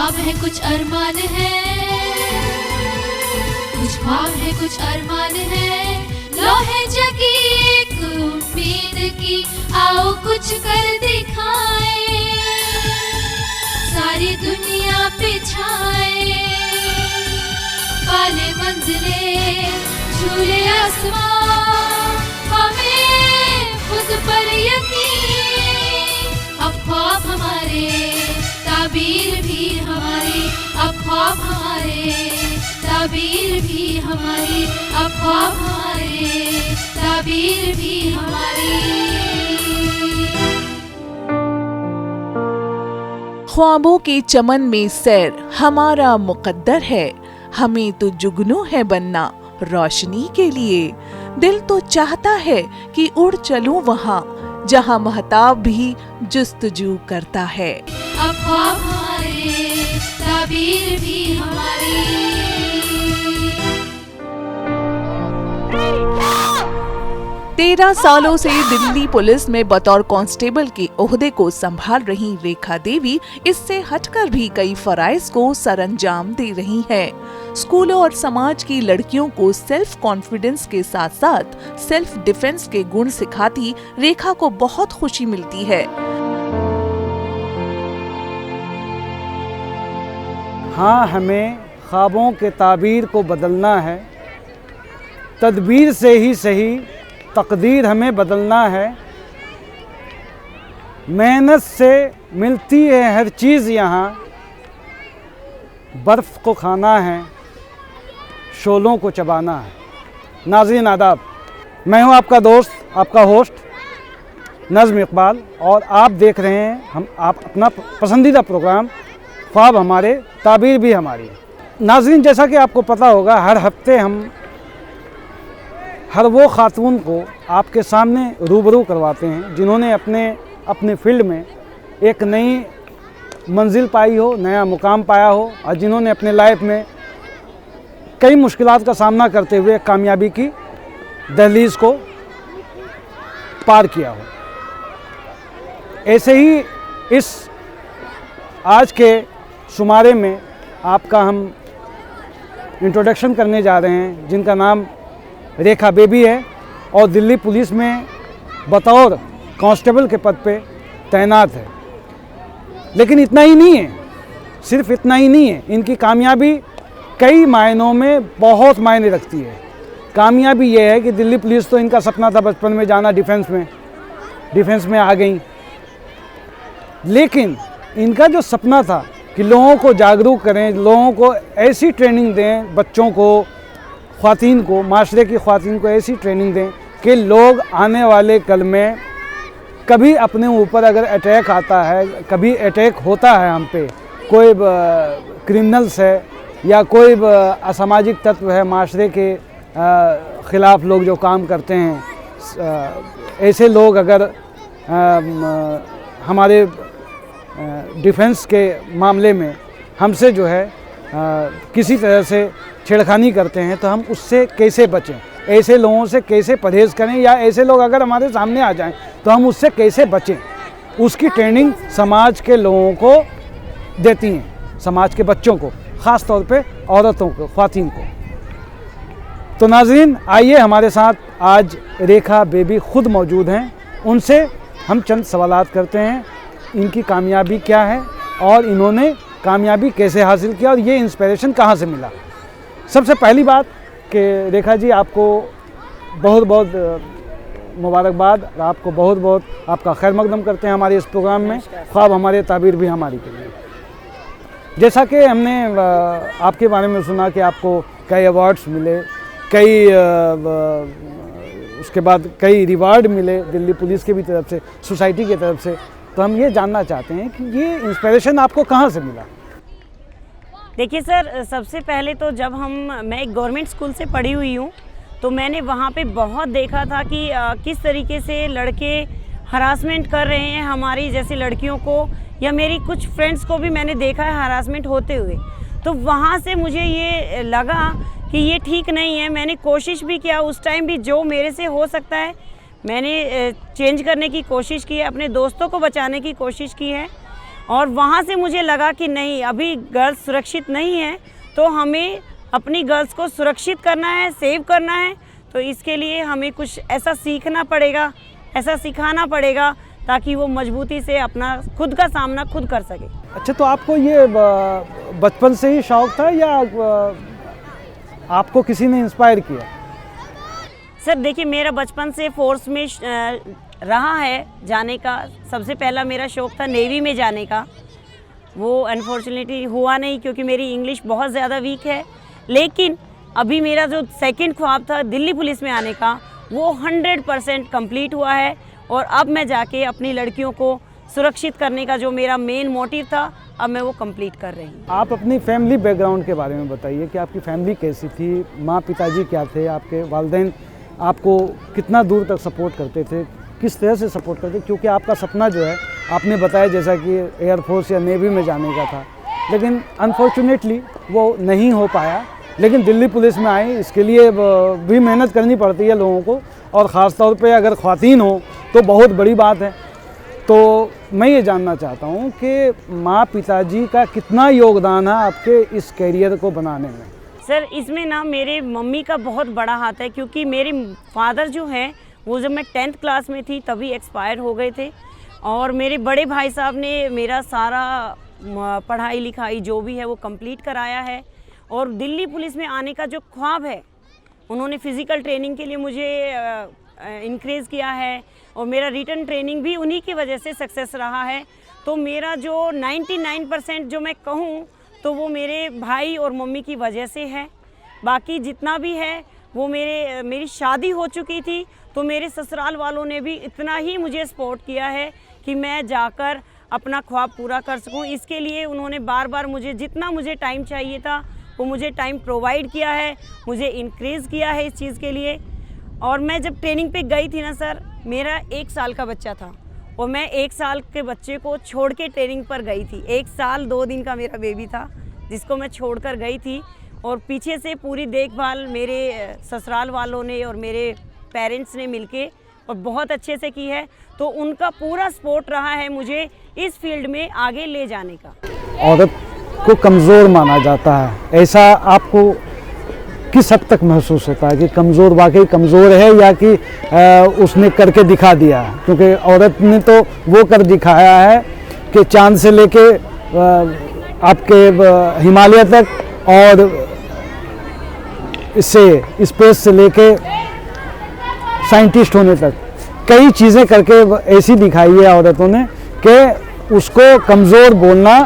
ख्वाब है कुछ अरमान है, कुछ ख्वाब है कुछ अरमान है, लो है जगी एक उम्मीद की, आओ कुछ कर दिखाए, सारी दुनिया पे छाए, पाले मंजिले झूले आसमां, हमें खुद पर यकीन, अब ख्वाब हमारे ताबीर भी हमारी, अब ख्वाब हमारे ताबीर भी हमारी, अब ख्वाब हमारे ताबीर भी हमारी। ख्वाबों के चमन में सैर हमारा मुकद्दर है, हमें तो जुगनू है बनना रोशनी के लिए, दिल तो चाहता है कि उड़ चलूं वहाँ जहाँ महताब भी जुस्तजू करता है। अब ख्वाब हमारे ताबीर भी हमारी। 13 सालों से दिल्ली पुलिस में बतौर कांस्टेबल के ओहदे को संभाल रही रेखा देवी इससे हटकर भी कई फराइज को सरअंजाम दे रही हैं। स्कूलों और समाज की लड़कियों को सेल्फ कॉन्फिडेंस के साथ साथ सेल्फ डिफेंस के गुण सिखाती रेखा को बहुत खुशी मिलती है। हाँ, हमें ख्वाबों के ताबीर को बदलना है, तदबीर से ही सही तकदीर हमें बदलना है, मेहनत से मिलती है हर चीज़ यहाँ, बर्फ़ को खाना है, शोलों को चबाना है। नाज़रीन आदाब, मैं हूँ आपका दोस्त, आपका होस्ट नज़्म इकबाल और आप देख रहे हैं आप अपना पसंदीदा प्रोग्राम ख्वाब हमारे ताबीर भी हमारी। नाज़रीन, जैसा कि आपको पता होगा, हर हफ्ते हम हर वो खातून को आपके सामने रूबरू करवाते हैं जिन्होंने अपने फील्ड में एक नई मंजिल पाई हो, नया मुकाम पाया हो और जिन्होंने अपने लाइफ में कई मुश्किलात का सामना करते हुए कामयाबी की दहलीज़ को पार किया हो। ऐसे ही इस आज के शुमारे में आपका हम इंट्रोडक्शन करने जा रहे हैं, जिनका नाम रेखा बेबी है और दिल्ली पुलिस में बतौर कांस्टेबल के पद पे तैनात है। लेकिन इतना ही नहीं है, सिर्फ इतना ही नहीं है, इनकी कामयाबी कई मायनों में बहुत मायने रखती है। कामयाबी ये है कि दिल्ली पुलिस, तो इनका सपना था बचपन में जाना डिफेंस में आ गई, लेकिन इनका जो सपना था कि लोगों को जागरूक करें, लोगों को ऐसी ट्रेनिंग दें, बच्चों को, ख्वातीन को, माशरे की ख्वातीन को ऐसी ट्रेनिंग दें कि लोग आने वाले कल में कभी अपने ऊपर अगर अटैक आता है, कभी अटैक होता है हम पे, कोई क्रिमिनल्स है या कोई असामाजिक तत्व है माशरे के ख़िलाफ़ लोग जो काम करते हैं, ऐसे लोग अगर हमारे डिफेंस के मामले में हमसे जो है किसी तरह से छेड़खानी करते हैं तो हम उससे कैसे बचें, ऐसे लोगों से कैसे परहेज़ करें, या ऐसे लोग अगर हमारे सामने आ जाएं तो हम उससे कैसे बचें, उसकी ट्रेनिंग समाज के लोगों को देती हैं, समाज के बच्चों को, ख़ास तौर पे औरतों को, ख्वातीन को। तो नाज़रीन, आइए हमारे साथ आज रेखा बेबी खुद मौजूद हैं, उनसे हम चंद सवालात करते हैं, इनकी कामयाबी क्या है और इन्होंने कामयाबी कैसे हासिल किया और ये इंस्पिरेशन कहाँ से मिला। सबसे पहली बात कि रेखा जी, आपको बहुत बहुत मुबारकबाद, आपको बहुत बहुत आपका खैर मकदम करते हैं हमारे इस प्रोग्राम में, ख्वाब हमारे ताबीर भी हमारी के लिए। जैसा कि हमने आपके बारे में सुना कि आपको कई अवार्ड्स मिले, कई उसके बाद कई रिवार्ड मिले दिल्ली पुलिस की भी तरफ से, सोसाइटी की तरफ से, तो हम ये जानना चाहते हैं कि ये इंस्पिरेशन आपको कहाँ से मिला। देखिए सर, सबसे पहले तो जब मैं एक गवर्नमेंट स्कूल से पढ़ी हुई हूँ, तो मैंने वहाँ पे बहुत देखा था कि किस तरीके से लड़के हरासमेंट कर रहे हैं हमारी जैसी लड़कियों को, या मेरी कुछ फ्रेंड्स को भी मैंने देखा है हरासमेंट होते हुए। तो वहाँ से मुझे ये लगा कि ये ठीक नहीं है। मैंने कोशिश भी किया उस टाइम भी, जो मेरे से हो सकता है मैंने चेंज करने की कोशिश की है, अपने दोस्तों को बचाने की कोशिश की है। और वहाँ से मुझे लगा कि नहीं, अभी गर्ल्स सुरक्षित नहीं है, तो हमें अपनी गर्ल्स को सुरक्षित करना है, सेव करना है। तो इसके लिए हमें कुछ ऐसा सीखना पड़ेगा, ऐसा सिखाना पड़ेगा ताकि वो मजबूती से अपना खुद का सामना खुद कर सके। अच्छा, तो आपको ये बचपन से ही शौक था या आपको किसी ने इंस्पायर किया? सर देखिए, मेरा बचपन से फोर्स में रहा है जाने का। सबसे पहला मेरा शौक़ था नेवी में जाने का। वो अनफॉर्चुनेटली हुआ नहीं क्योंकि मेरी इंग्लिश बहुत ज़्यादा वीक है। लेकिन अभी मेरा जो सेकंड ख्वाब था दिल्ली पुलिस में आने का, वो 100% कंप्लीट हुआ है। और अब मैं जाके अपनी लड़कियों को सुरक्षित करने का जो मेरा मेन मोटिव था, अब मैं वो कंप्लीट कर रही हूँ। आप अपनी फैमिली बैकग्राउंड के बारे में बताइए कि आपकी फैमिली कैसी थी, माँ पिताजी क्या थे, आपके वालिदैन आपको कितना दूर तक सपोर्ट करते थे, किस तरह से सपोर्ट करते? क्योंकि आपका सपना जो है, आपने बताया जैसा कि एयरफोर्स या नेवी में जाने का था, लेकिन अनफॉर्चुनेटली वो नहीं हो पाया। लेकिन दिल्ली पुलिस में आए, इसके लिए भी मेहनत करनी पड़ती है लोगों को, और ख़ास तौर पे अगर ख़वातीन हो तो बहुत बड़ी बात है। तो मैं ये जानना चाहता हूँ कि माँ पिताजी का कितना योगदान है आपके इस करियर को बनाने में? सर इसमें ना मेरे मम्मी का बहुत बड़ा हाथ है, क्योंकि मेरे फादर जो हैं वो जब मैं 10th क्लास में थी तभी एक्सपायर हो गए थे। और मेरे बड़े भाई साहब ने मेरा सारा पढ़ाई लिखाई जो भी है वो कंप्लीट कराया है। और दिल्ली पुलिस में आने का जो ख्वाब है, उन्होंने फ़िज़िकल ट्रेनिंग के लिए मुझे इंक्रेज़ किया है, और मेरा रिटन ट्रेनिंग भी उन्हीं की वजह से सक्सेस रहा है। तो मेरा जो 99% जो मैं कहूँ तो वो मेरे भाई और मम्मी की वजह से है। बाकी जितना भी है वो मेरी शादी हो चुकी थी, तो मेरे ससुराल वालों ने भी इतना ही मुझे सपोर्ट किया है कि मैं जाकर अपना ख्वाब पूरा कर सकूं। इसके लिए उन्होंने बार बार मुझे जितना मुझे टाइम चाहिए था वो मुझे टाइम प्रोवाइड किया है, मुझे इंक्रीज़ किया है इस चीज़ के लिए। और मैं जब ट्रेनिंग पे गई थी ना सर, मेरा 1 साल का बच्चा था, और मैं 1 साल के बच्चे को छोड़ के ट्रेनिंग पर गई थी। 1 साल 2 दिन का मेरा बेबी था जिसको मैं छोड़ कर गई थी, और पीछे से पूरी देखभाल मेरे ससुराल वालों ने और मेरे पेरेंट्स ने मिलके और बहुत अच्छे से की है। तो उनका पूरा सपोर्ट रहा है मुझे इस फील्ड में आगे ले जाने का। औरत को कमज़ोर माना जाता है, ऐसा आपको किस हद तक महसूस होता है कि कमज़ोर वाकई कमज़ोर है, या कि उसने करके दिखा दिया? क्योंकि औरत ने तो वो कर दिखाया है कि चांद से लेके आपके हिमालय तक, और इससे स्पेस से लेके साइंटिस्ट होने तक कई चीज़ें करके ऐसी दिखाई है औरतों ने कि उसको कमज़ोर बोलना,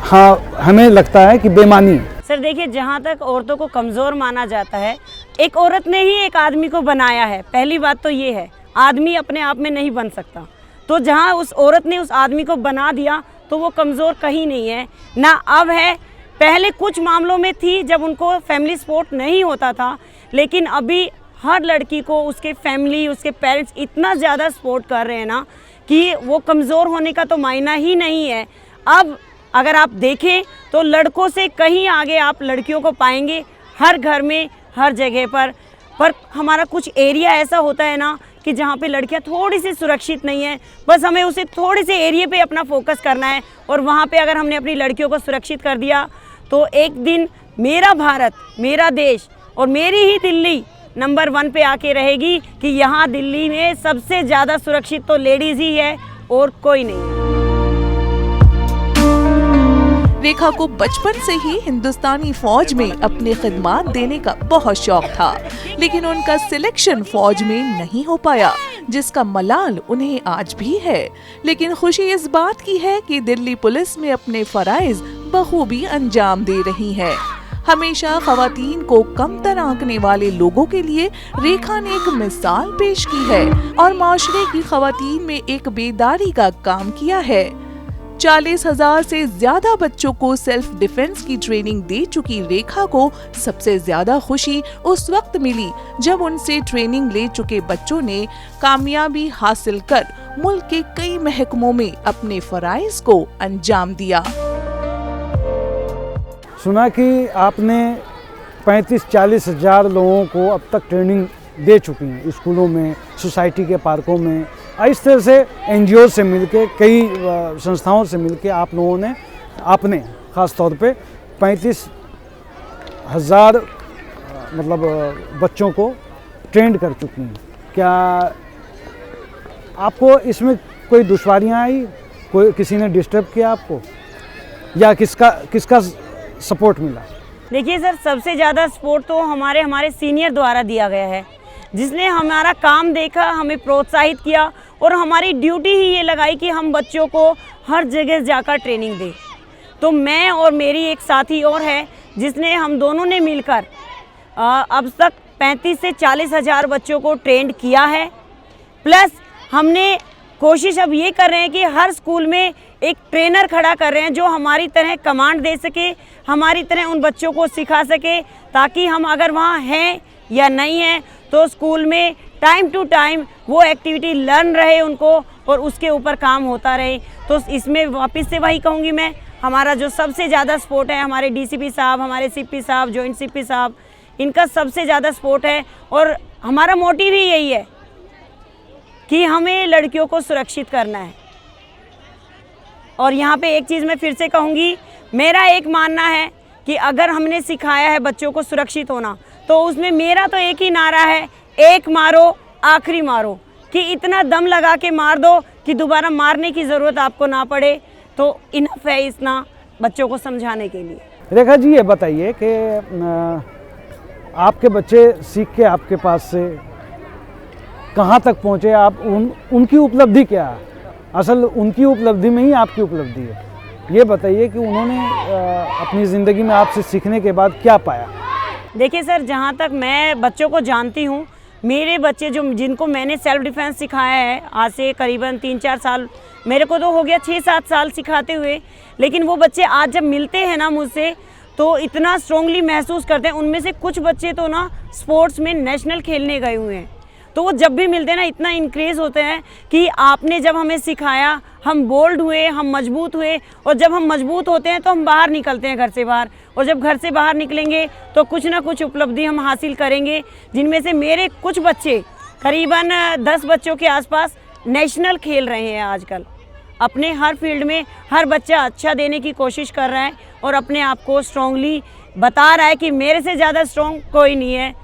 हाँ, हमें लगता है कि बेमानी है। सर देखिए, जहाँ तक औरतों को कमज़ोर माना जाता है, एक औरत ने ही एक आदमी को बनाया है। पहली बात तो ये है, आदमी अपने आप में नहीं बन सकता। तो जहाँ उस औरत ने उस आदमी को बना दिया तो वो कमज़ोर कहीं नहीं है, ना अब है। पहले कुछ मामलों में थी जब उनको फैमिली सपोर्ट नहीं होता था, लेकिन अभी हर लड़की को उसके फैमिली, उसके पेरेंट्स इतना ज़्यादा सपोर्ट कर रहे हैं ना कि वो कमज़ोर होने का तो मायना ही नहीं है। अब अगर आप देखें तो लड़कों से कहीं आगे आप लड़कियों को पाएंगे, हर घर में, हर जगह पर हमारा कुछ एरिया ऐसा होता है ना कि जहाँ पे लड़कियाँ थोड़ी सी सुरक्षित नहीं है। बस हमें उसे थोड़े से एरिया पे अपना फोकस करना है, और वहाँ पे अगर हमने अपनी लड़कियों को सुरक्षित कर दिया तो एक दिन मेरा भारत, मेरा देश और मेरी ही दिल्ली नंबर 1 पे आके रहेगी कि यहाँ दिल्ली में सबसे ज़्यादा सुरक्षित तो लेडीज़ ही है और कोई नहीं। रेखा को बचपन से ही हिंदुस्तानी फौज में अपनी खिदमत देने का बहुत शौक था, लेकिन उनका सिलेक्शन फौज में नहीं हो पाया, जिसका मलाल उन्हें आज भी है। लेकिन खुशी इस बात की है कि दिल्ली पुलिस में अपने फराइज बखूबी अंजाम दे रही है। हमेशा खवातीन को कमतर आंकने वाले लोगों के लिए रेखा ने एक मिसाल पेश की है और माशरे की खवातीन में एक बेदारी का काम किया है। 40,000 से ज्यादा बच्चों को सेल्फ डिफेंस की ट्रेनिंग दे चुकी रेखा को सबसे ज्यादा खुशी उस वक्त मिली जब उनसे ट्रेनिंग ले चुके बच्चों ने कामयाबी हासिल कर मुल्क के कई महकमों में अपने फराइज को अंजाम दिया। सुना कि आपने 35-40 हज़ार लोगों को अब तक ट्रेनिंग दे चुकी हैं, स्कूलों में, सोसाइटी के पार्कों में, इस तरह से NGO से मिलके, कई संस्थाओं से मिलके आप लोगों ने आपने ख़ास तौर पे 35,000 मतलब बच्चों को ट्रेंड कर चुकी हैं। क्या आपको इसमें कोई दुश्वारियां आई, कोई किसी ने डिस्टर्ब किया आपको, या किसका सपोर्ट मिला? देखिए सर, सबसे ज़्यादा सपोर्ट तो हमारे सीनियर द्वारा दिया गया है, जिसने हमारा काम देखा, हमें प्रोत्साहित किया और हमारी ड्यूटी ही ये लगाई कि हम बच्चों को हर जगह जाकर ट्रेनिंग दें। तो मैं और मेरी एक साथी और है, जिसने हम दोनों ने मिलकर अब तक 35 से 40 हज़ार बच्चों को ट्रेंड किया है। प्लस हमने कोशिश अब ये कर रहे हैं कि हर स्कूल में एक ट्रेनर खड़ा कर रहे हैं जो हमारी तरह कमांड दे सके, हमारी तरह उन बच्चों को सिखा सके, ताकि हम अगर वहाँ हैं या नहीं हैं तो स्कूल में टाइम टू टाइम वो एक्टिविटी लर्न रहे उनको और उसके ऊपर काम होता रहे। तो इसमें वापस से वही कहूँगी मैं, हमारा जो सबसे ज़्यादा सपोर्ट है हमारे DCP साहब, हमारे CP साहब, जॉइंट CP साहब, इनका सबसे ज़्यादा सपोर्ट है। और हमारा मोटिव ही यही है कि हमें लड़कियों को सुरक्षित करना है। और यहाँ पे एक चीज़ मैं फिर से कहूँगी, मेरा एक मानना है कि अगर हमने सिखाया है बच्चों को सुरक्षित होना, तो उसमें मेरा तो एक ही नारा है, एक मारो आखिरी मारो, कि इतना दम लगा के मार दो कि दोबारा मारने की ज़रूरत आपको ना पड़े। तो इनफ है इतना बच्चों को समझाने के लिए। रेखा जी, ये बताइए कि आपके बच्चे सीख के आपके पास से कहाँ तक पहुँचे, आप उनकी उपलब्धि क्या है? असल उनकी उपलब्धि में ही आपकी उपलब्धि है। ये बताइए कि उन्होंने अपनी ज़िंदगी में आपसे सीखने के बाद क्या पाया? देखिए सर, जहाँ तक मैं बच्चों को जानती हूँ, मेरे बच्चे जिनको मैंने सेल्फ डिफेंस सिखाया है आज से करीबन 3-4 साल, मेरे को तो हो गया 6-7 साल सिखाते हुए, लेकिन वो बच्चे आज जब मिलते हैं ना मुझसे तो इतना स्ट्रॉन्गली महसूस करते हैं। उनमें से कुछ बच्चे तो ना स्पोर्ट्स में नेशनल खेलने गए हुए हैं, तो वो जब भी मिलते हैं ना इतना इंक्रेज होते हैं कि आपने जब हमें सिखाया हम बोल्ड हुए, हम मजबूत हुए। और जब हम मजबूत होते हैं तो हम बाहर निकलते हैं घर से बाहर, और जब घर से बाहर निकलेंगे तो कुछ ना कुछ उपलब्धि हम हासिल करेंगे। जिनमें से मेरे कुछ बच्चे, करीबन 10 बच्चों के आसपास नेशनल खेल रहे हैं आजकल। अपने हर फील्ड में हर बच्चा अच्छा देने की कोशिश कर रहा है और अपने आप को स्ट्रॉन्गली बता रहा है कि मेरे से ज़्यादा स्ट्रॉन्ग कोई नहीं है,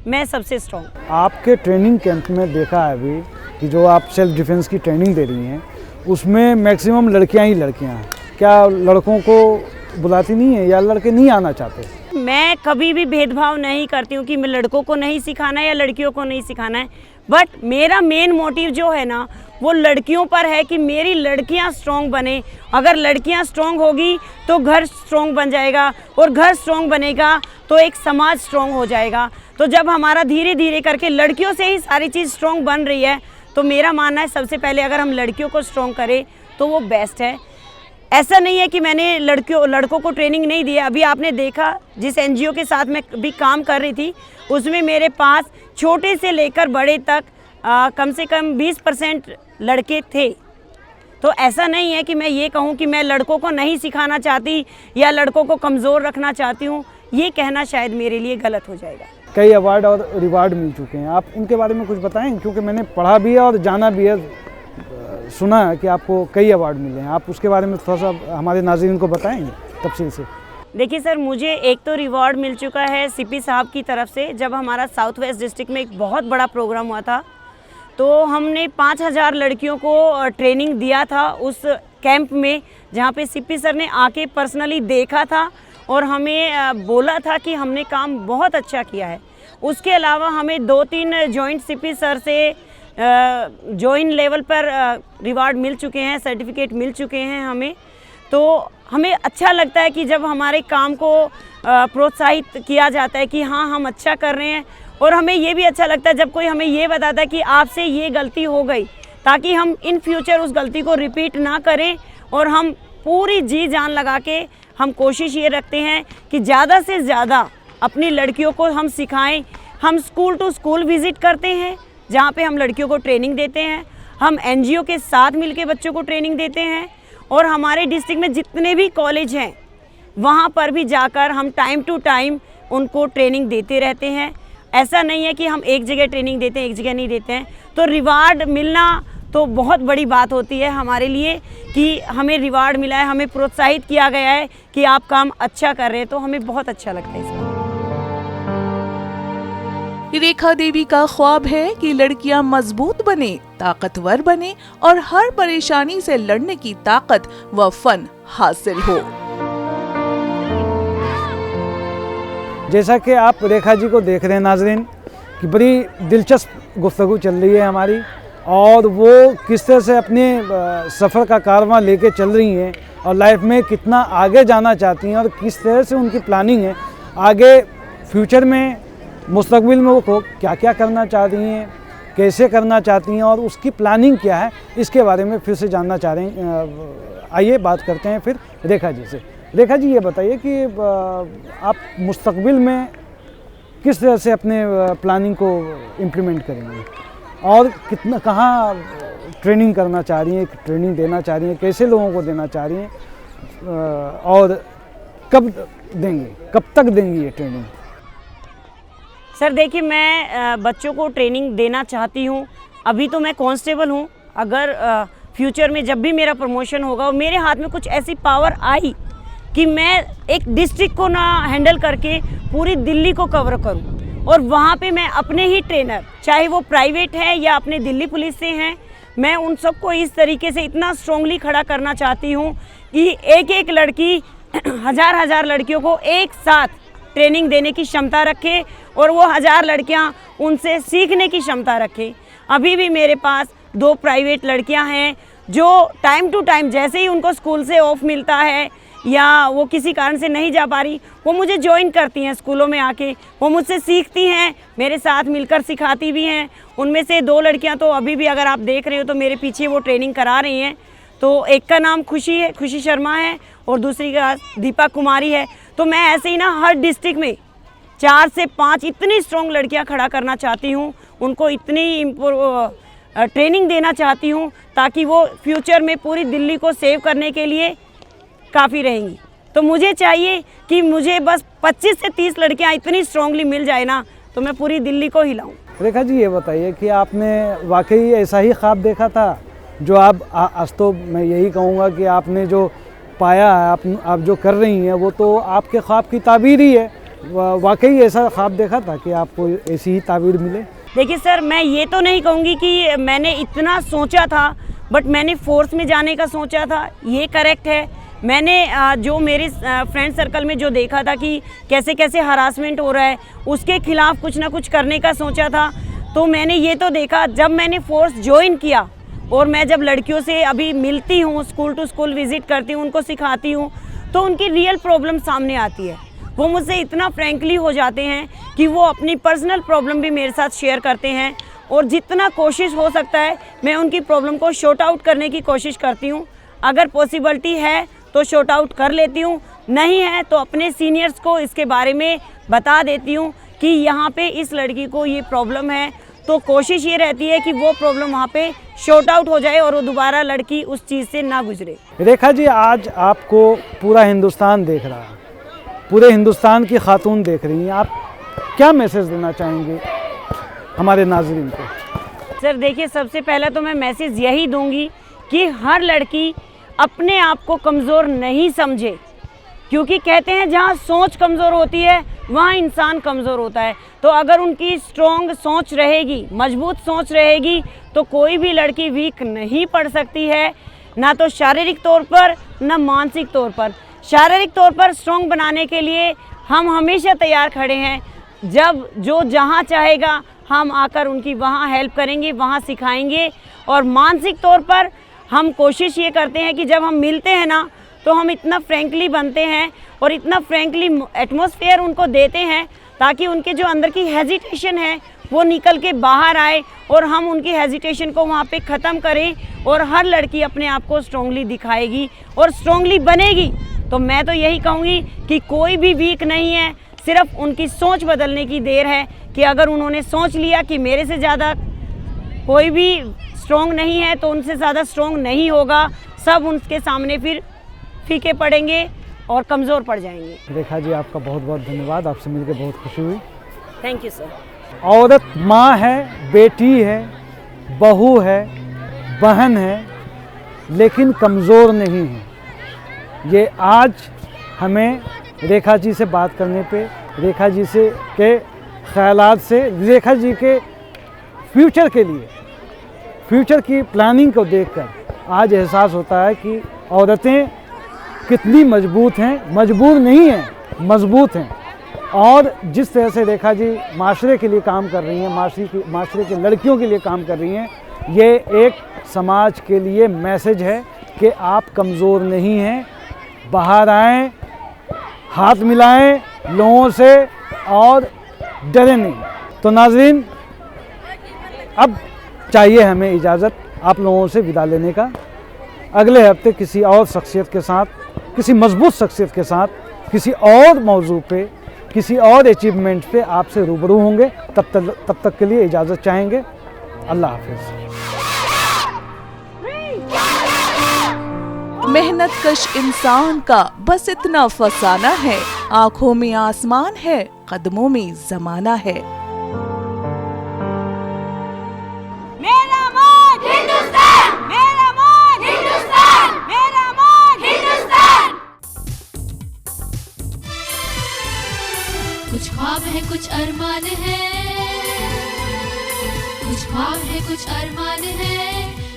मैं सबसे स्ट्रॉन्ग। आपके ट्रेनिंग कैंप में देखा है अभी कि जो आप सेल्फ डिफेंस की ट्रेनिंग दे रही हैं, उसमें मैक्सिमम लड़कियां ही लड़कियां हैं। क्या लड़कों को बुलाती नहीं है या लड़के नहीं आना चाहते? मैं कभी भी भेदभाव नहीं करती हूँ कि मैं लड़कों को नहीं सिखाना है या लड़कियों को नहीं सिखाना है, बट मेरा मेन मोटिव जो है ना वो लड़कियों पर है कि मेरी लड़कियां स्ट्रॉन्ग बने। अगर लड़कियां स्ट्रॉन्ग होगी तो घर स्ट्रॉन्ग बन जाएगा, और घर स्ट्रॉन्ग बनेगा तो एक समाज स्ट्रॉन्ग हो जाएगा। तो जब हमारा धीरे धीरे करके लड़कियों से ही सारी चीज़ स्ट्रॉन्ग बन रही है, तो मेरा मानना है सबसे पहले अगर हम लड़कियों को स्ट्रॉन्ग करें तो वो बेस्ट है। ऐसा नहीं है कि मैंने लड़कों को ट्रेनिंग नहीं दी है। अभी आपने देखा जिस NGO के साथ मैं भी काम कर रही थी, उसमें मेरे पास छोटे से लेकर बड़े तक कम से कम 20% लड़के थे। तो ऐसा नहीं है कि मैं ये कहूँ कि मैं लड़कों को नहीं सिखाना चाहती या लड़कों को कमज़ोर रखना चाहती हूँ, ये कहना शायद मेरे लिए गलत हो जाएगा। कई अवार्ड और रिवार्ड मिल चुके हैं, आप उनके बारे में कुछ बताएं, क्योंकि मैंने पढ़ा भी है और जाना भी है, सुना है कि आपको कई अवार्ड मिले हैं। आप उसके बारे में थोड़ा सा हमारे नाज़रीन को बताएंगे तफसील से? देखिए सर, मुझे एक तो रिवॉर्ड मिल चुका है CP साहब की तरफ से। जब हमारा साउथ वेस्ट डिस्ट्रिक्ट में एक बहुत बड़ा प्रोग्राम हुआ था, तो हमने 5000 लड़कियों को ट्रेनिंग दिया था उस कैंप में, जहाँ पे CP सर ने आके पर्सनली देखा था और हमें बोला था कि हमने काम बहुत अच्छा किया है। उसके अलावा हमें 2-3 जॉइंट CP सर से जॉइंट लेवल पर रिवार्ड मिल चुके हैं, सर्टिफिकेट मिल चुके हैं हमें। तो हमें अच्छा लगता है कि जब हमारे काम को प्रोत्साहित किया जाता है कि हाँ हम अच्छा कर रहे हैं, और हमें ये भी अच्छा लगता है जब कोई हमें ये बताता है कि आपसे ये गलती हो गई, ताकि हम इन फ्यूचर उस गलती को रिपीट ना करें। और हम पूरी जी जान लगा के हम कोशिश ये रखते हैं कि ज़्यादा से ज़्यादा अपनी लड़कियों को हम सिखाएं। हम स्कूल टू स्कूल विज़िट करते हैं जहाँ पे हम लड़कियों को ट्रेनिंग देते हैं। हम NGO के साथ मिलके बच्चों को ट्रेनिंग देते हैं, और हमारे डिस्ट्रिक्ट में जितने भी कॉलेज हैं वहाँ पर भी जाकर हम टाइम टू टाइम उनको ट्रेनिंग देते रहते हैं। ऐसा नहीं है कि हम एक जगह ट्रेनिंग देते हैं एक जगह नहीं देते हैं। तो रिवार्ड मिलना तो बहुत बड़ी बात होती है हमारे लिए कि हमें रिवार्ड मिला है, हमें प्रोत्साहित किया गया है कि आप काम अच्छा कर रहे हैं, तो हमें बहुत अच्छा लगता है इसमें। रेखा देवी का ख्वाब है कि लड़कियां मजबूत बने, ताकतवर बने और हर परेशानी से लड़ने की ताकत व फन हासिल हो। जैसा कि आप रेखा जी को देख रहे हैं नाजरीन कि बड़ी दिलचस्प गुफ्तगू चल रही है हमारी, और वो किस तरह से अपने सफ़र का कारवां लेके चल रही हैं और लाइफ में कितना आगे जाना चाहती हैं और किस तरह से उनकी प्लानिंग है आगे फ्यूचर में, मुस्तकबिल में वो क्या क्या करना चाह रही हैं, कैसे करना चाहती हैं और उसकी प्लानिंग क्या है, इसके बारे में फिर से जानना चाह रहे हैं। आइए बात करते हैं फिर रेखा जी से। रेखा जी, ये बताइए कि आप मुस्तकबिल में किस तरह से अपने प्लानिंग को इम्प्लीमेंट करेंगे और कितना कहाँ ट्रेनिंग करना चाह रही हैं, ट्रेनिंग देना चाह रही हैं, कैसे लोगों को देना चाह रही हैं और कब देंगे, कब तक देंगी ये ट्रेनिंग? सर देखिए, मैं बच्चों को ट्रेनिंग देना चाहती हूँ। अभी तो मैं कांस्टेबल हूँ। अगर फ्यूचर में जब भी मेरा प्रमोशन होगा और मेरे हाथ में कुछ ऐसी पावर आई कि मैं एक डिस्ट्रिक्ट को ना हैंडल करके पूरी दिल्ली को कवर करूँ और वहाँ पे मैं अपने ही ट्रेनर, चाहे वो प्राइवेट है या अपने दिल्ली पुलिस से हैं, मैं उन सबको इस तरीके से इतना स्ट्रांगली खड़ा करना चाहती हूँ कि एक एक लड़की हज़ार हज़ार लड़कियों को एक साथ ट्रेनिंग देने की क्षमता रखे और वो 1000 लड़कियां उनसे सीखने की क्षमता रखे। अभी भी मेरे पास 2 प्राइवेट लड़कियां हैं जो टाइम टू टाइम जैसे ही उनको स्कूल से ऑफ मिलता है या वो किसी कारण से नहीं जा पा रही, वो मुझे ज्वाइन करती हैं स्कूलों में आके, वो मुझसे सीखती हैं, मेरे साथ मिलकर सिखाती भी हैं। उनमें से 2 लड़कियां तो अभी भी अगर आप देख रहे हो तो मेरे पीछे वो ट्रेनिंग करा रही हैं। तो एक का नाम खुशी है, खुशी शर्मा है, और दूसरी का दीपा कुमारी है। तो मैं ऐसे ही ना हर डिस्ट्रिक्ट में 4 से 5 इतनी स्ट्रॉन्ग लड़कियां खड़ा करना चाहती हूं, उनको इतनी ट्रेनिंग देना चाहती हूं ताकि वो फ्यूचर में पूरी दिल्ली को सेव करने के लिए काफ़ी रहेंगी। तो मुझे चाहिए कि मुझे बस 25 से 30 लड़कियां इतनी स्ट्रांगली मिल जाए ना, तो मैं पूरी दिल्ली को हिलाऊं। रेखा जी, ये बताइए कि आपने वाकई ऐसा ही ख्वाब देखा था जो आज तो मैं यही कहूँगा कि आपने जो पाया है, आप जो कर रही हैं वो तो आपके ख्वाब की ताबीर ही है। वाकई ऐसा ख्वाब देखा था कि आपको ऐसी ही ताबीर मिले? देखिए सर, मैं ये तो नहीं कहूँगी कि मैंने इतना सोचा था, बट मैंने फोर्स में जाने का सोचा था, ये करेक्ट है। मैंने जो मेरे फ्रेंड सर्कल में जो देखा था कि कैसे कैसे हरासमेंट हो रहा है, उसके खिलाफ कुछ ना कुछ करने का सोचा था। तो मैंने ये तो देखा, जब मैंने फोर्स ज्वाइन किया और मैं जब लड़कियों से अभी मिलती हूँ, स्कूल टू स्कूल विज़िट करती हूँ, उनको सिखाती हूँ, तो उनकी रियल प्रॉब्लम सामने आती है। वो मुझसे इतना फ्रैंकली हो जाते हैं कि वो अपनी पर्सनल प्रॉब्लम भी मेरे साथ शेयर करते हैं, और जितना कोशिश हो सकता है मैं उनकी प्रॉब्लम को शॉर्ट आउट करने की कोशिश करती हूँ। अगर पॉसिबिलिटी है तो शॉर्ट आउट कर लेती हूँ, नहीं है तो अपने सीनियर्स को इसके बारे में बता देती हूँ कि यहाँ पे इस लड़की को ये प्रॉब्लम है। तो कोशिश ये रहती है कि वो प्रॉब्लम वहाँ पे शॉर्ट आउट हो जाए और वो दोबारा लड़की उस चीज़ से ना गुजरे। रेखा जी, आज आपको पूरा हिंदुस्तान देख रहा है, पूरे हिंदुस्तान की खातून देख रही हैं, आप क्या मैसेज देना चाहेंगे हमारे नाज़रीन को? सर देखिए, सबसे पहले तो मैं मैसेज यही दूंगी कि हर लड़की अपने आप को कमज़ोर नहीं समझे, क्योंकि कहते हैं जहाँ सोच कमज़ोर होती है वहाँ इंसान कमज़ोर होता है। तो अगर उनकी स्ट्रॉन्ग सोच रहेगी, मजबूत सोच रहेगी, तो कोई भी लड़की वीक नहीं पड़ सकती है, ना तो शारीरिक तौर पर ना मानसिक तौर पर। शारीरिक तौर पर स्ट्रॉन्ग बनाने के लिए हम हमेशा तैयार खड़े हैं। जब जो जहाँ चाहेगा हम आकर उनकी वहाँ हेल्प करेंगे, वहाँ सिखाएंगे। और मानसिक तौर पर हम कोशिश ये करते हैं कि जब हम मिलते हैं ना, तो हम इतना फ्रैंकली बनते हैं और इतना फ्रैंकली एटमॉस्फेयर उनको देते हैं ताकि उनके जो अंदर की हेजिटेशन है वो निकल के बाहर आए और हम उनकी हेजिटेशन को वहाँ पे ख़त्म करें और हर लड़की अपने आप को स्ट्रांगली दिखाएगी और स्ट्रांगली बनेगी। तो मैं तो यही कहूँगी कि कोई भी वीक नहीं है, सिर्फ उनकी सोच बदलने की देर है कि अगर उन्होंने सोच लिया कि मेरे से ज़्यादा कोई भी स्ट्रॉन्ग नहीं है तो उनसे ज़्यादा स्ट्रॉन्ग नहीं होगा, सब उनके सामने फिर फीके पड़ेंगे और कमज़ोर पड़ जाएंगे। रेखा जी, आपका बहुत बहुत धन्यवाद, आपसे मिलकर बहुत खुशी हुई। Thank you sir. औरत माँ है, बेटी है, बहू है, बहन है, लेकिन कमज़ोर नहीं है। ये आज हमें रेखा जी से बात करने पे, रेखा जी से के ख़यालात से, रेखा जी के फ्यूचर के लिए, फ्यूचर की प्लानिंग को देखकर आज एहसास होता है कि औरतें कितनी मजबूत हैं, मजबूर नहीं हैं, मजबूत हैं। और जिस तरह से रेखा जी माशरे के लिए काम कर रही हैं, माशरे के लड़कियों के लिए काम कर रही हैं, ये एक समाज के लिए मैसेज है कि आप कमज़ोर नहीं हैं, बाहर आएँ, हाथ मिलाएं लोगों से और डरे नहीं। तो नाज़रीन, अब चाहिए हमें इजाज़त आप लोगों से विदा लेने का। अगले हफ्ते किसी और शख्सियत के साथ, किसी मजबूत शख्सियत के साथ, किसी और मौजू पे, किसी और अचीवमेंट पे आपसे रूबरू होंगे। तब तक के लिए इजाज़त चाहेंगे। अल्लाह हाफ़िज़। मेहनत कश इंसान का बस इतना फसाना है, आंखों में आसमान है, कदमों में ज़माना है। मेरा मोर हिंदुस्तान, मेरा मोर हिंदुस्तान, मेरा मोर हिंदुस्तान। कुछ ख्वाब है, कुछ अरमान है, कुछ ख्वाब है, कुछ अरमान है,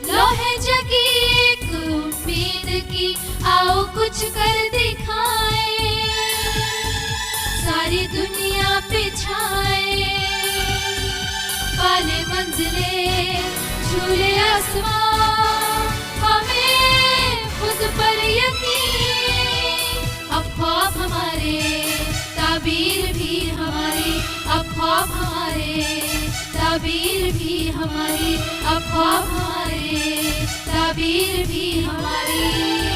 लोहे जगी एक उम्मीद की, आओ कुछ कर दिखाए, सारी दुनिया पे छाए, पाले मंजिले झूले आसमां, हमें खुद पर यकीन, अब ख्वाब हमारे, ताबीर भी हमारी, अब ख्वाब हमारे, ताबीर भी हमारी, अब ख्वाब हमारे, ताबीर भी हमारी।